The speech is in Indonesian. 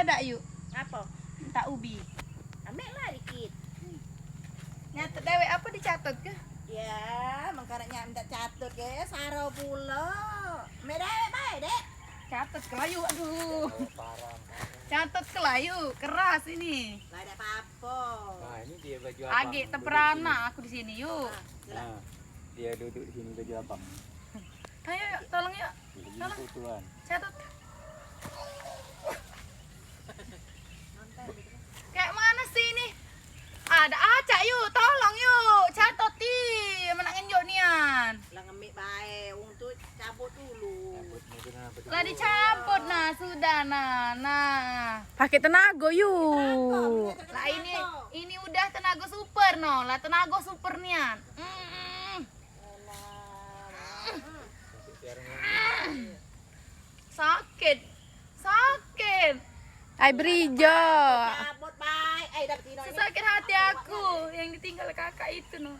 ada yuk. Apa? Minta ubi. Ambil lah dikit. Nyatet dewek apa dicatat ke? Ya, mengkaranya minta catur ke saro pula. Medek baik, Dek. Catat ke layu, aduh. Parang. Catat ke layu, keras ini. Enggak ada apa-apa. Nah, ini dia baju abang. Agak temperana aku di sini yuk. Nah, dia duduk di sini baju abang. Ayo yuk, tolong yuk. Baju fotoan. Catat. Kayak mana sih ini? Ada acak yuk, tolong yuk. Catat di, mana ngenjok nian. Lah ngemik baik, untuk cabut dulu. Lah dicabut nah, sudah nah. Pakai tenaga yuk. Lah ini udah tenaga super no, lah tenaga super nian. Sakit. Ay Brijo. Cabut baik. Dapat ini. Sesakit hati aku yang ditinggal kakak itu no.